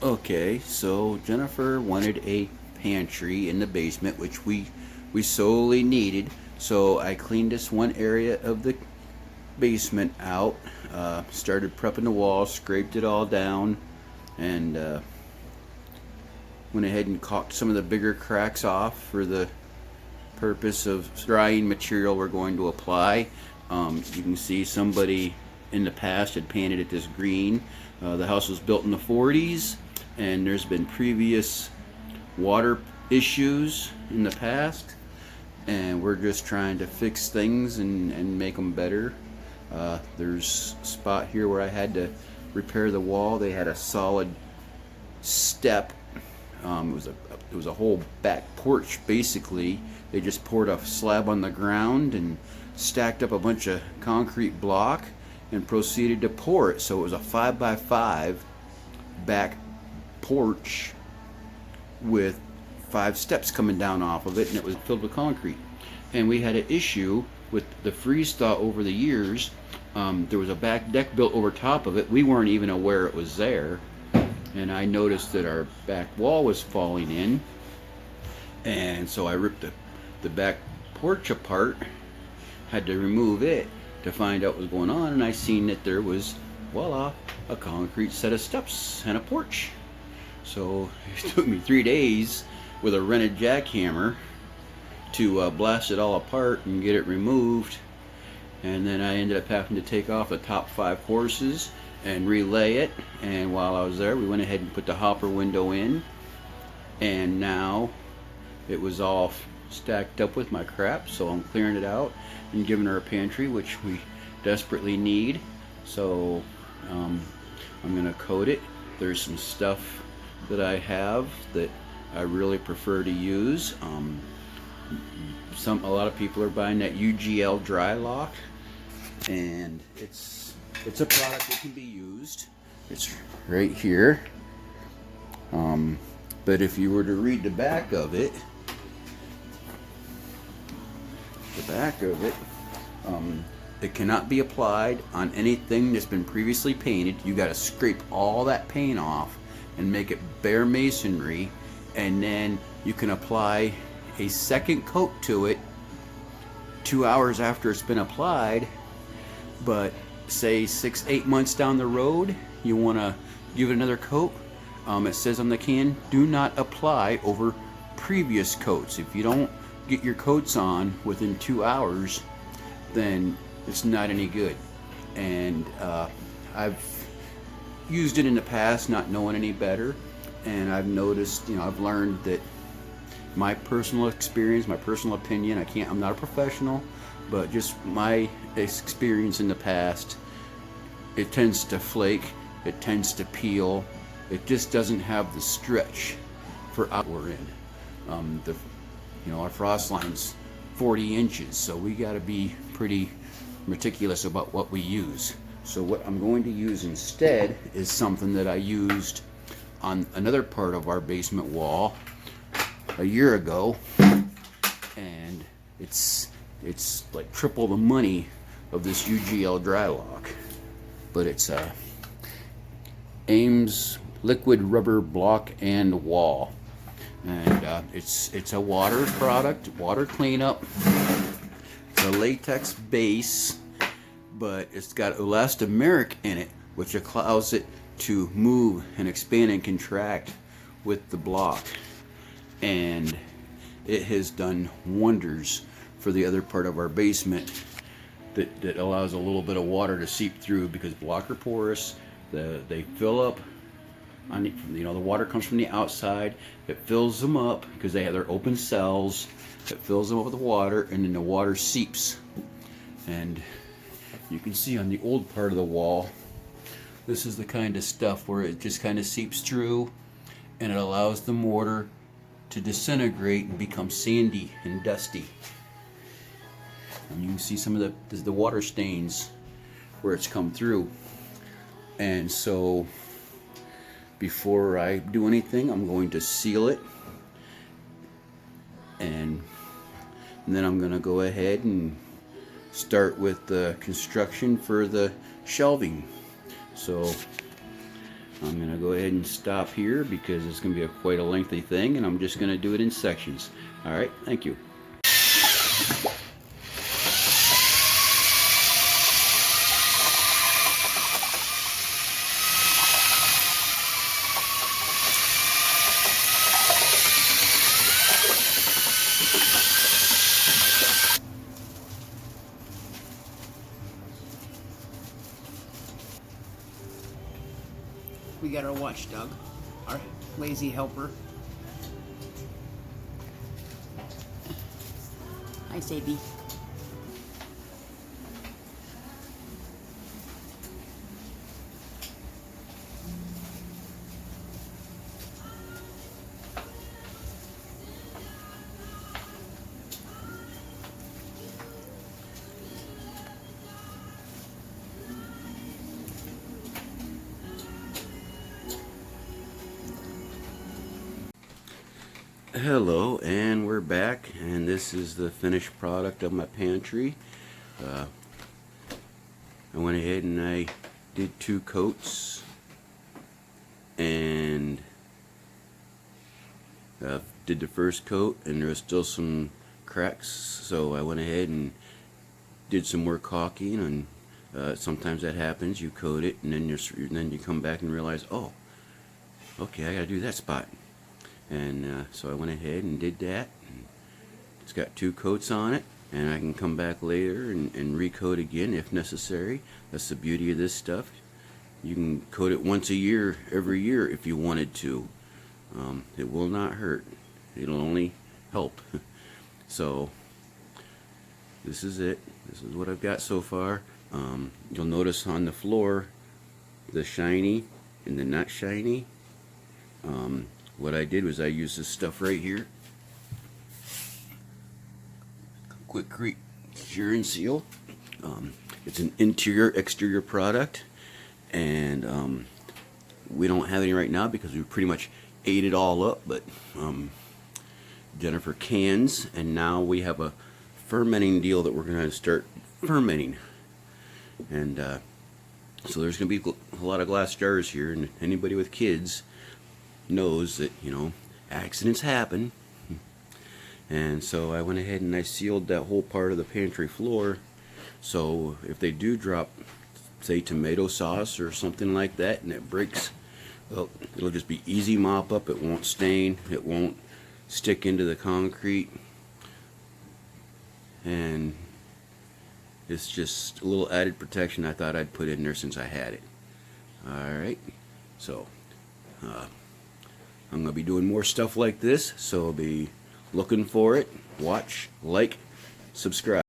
Okay, so Jennifer wanted a pantry in the basement, which we solely needed. So I cleaned this one area of the basement out, started prepping the wall, scraped it all down, and went ahead and caulked some of the bigger cracks off for the purpose of drying material we're going to apply. You can see somebody in the past had painted it this green. The house was built in the 40s, and there's been previous water issues in the past, and we're just trying to fix things and make them better. There's a spot here where I had to repair the wall. They had a solid step. It was a whole back porch basically. They just poured a slab on the ground and stacked up a bunch of concrete block and proceeded to pour it. So it was a 5x5 back porch with 5 steps coming down off of it, and it was filled with concrete. And we had an issue with the freeze thaw over the years. There was a back deck built over top of it. We weren't even aware it was there, and I noticed that our back wall was falling in, and so I ripped the back porch apart, had to remove it to find out what was going on, and I seen that there was, voila, a concrete set of steps and a porch. So it took me 3 days with a rented jackhammer to blast it all apart and get it removed, and then I ended up having to take off the top 5 courses and relay it. And while I was there, we went ahead and put the hopper window in, and now it was all stacked up with my crap, so I'm clearing it out and giving her a pantry, which we desperately need. So I'm gonna coat it. There's some stuff that I have that I really prefer to use. A lot of people are buying that UGL dry lock, and it's a product that can be used. It's right here. But if you were to read the back of it, it cannot be applied on anything that's been previously painted. You got to scrape all that paint off and make it bare masonry, and then you can apply a second coat to it 2 hours after it's been applied. But say 6-8 months down the road, you want to give it another coat. It says on the can, do not apply over previous coats. If you don't get your coats on within 2 hours, then it's not any good. And I've used it in the past not knowing any better, and I've noticed, I've learned that my personal experience, my personal opinion, I'm not a professional, but just my experience in the past, it tends to flake, it tends to peel, it just doesn't have the stretch for out we're in. Our frost line's 40 inches, so we got to be pretty meticulous about what we use. So what I'm going to use instead is something that I used on another part of our basement wall a year ago, and it's like triple the money of this UGL dry lock, but it's Ames liquid rubber block and wall, and it's a water product, water cleanup. It's a latex base, but it's got elastomeric in it, which allows it to move and expand and contract with the block, and it has done wonders for the other part of our basement that allows a little bit of water to seep through, because blocks are porous. They fill up on the water comes from the outside. It fills them up because they have their open cells. It fills them up with water, and then the water seeps. And you can see on the old part of the wall, this is the kind of stuff where it just kind of seeps through, and it allows the mortar to disintegrate and become sandy and dusty. And you can see some of the water stains where it's come through. And so before I do anything, I'm going to seal it, and then I'm going to go ahead and start with the construction for the shelving. So I'm going to go ahead and stop here because it's going to be quite a lengthy thing, and I'm just going to do it in sections. Alright, thank you. We got our watchdog, our lazy helper. Hi, Sadie. Hello, and we're back, and this is the finished product of my pantry. I went ahead and I did 2 coats, and did the first coat, and there was still some cracks, so I went ahead and did some more caulking. And sometimes that happens. You coat it, and then you come back and realize, oh, okay, I gotta do that spot. And so I went ahead and did that. It's got 2 coats on it, and I can come back later and recoat again if necessary. That's the beauty of this stuff. You can coat it once a year, every year if you wanted to. It will not hurt. It'll only help. So this is it. This is what I've got so far. You'll notice on the floor the shiny and the not shiny. What I did was I used this stuff right here, Quikrete Cure and Seal. It's an interior exterior product, and we don't have any right now because we pretty much ate it all up, but Jennifer cans, and now we have a fermenting deal that we're going to start fermenting. And so there's going to be a lot of glass jars here, and anybody with kids knows that, you know, accidents happen. And so I went ahead and I sealed that whole part of the pantry floor, so if they do drop, say, tomato sauce or something like that, and it breaks, well, it'll just be easy mop up. It won't stain, it won't stick into the concrete, and it's just a little added protection I thought I'd put in there since I had it. Alright, so I'm going to be doing more stuff like this, so I'll be looking for it. Watch, like, subscribe.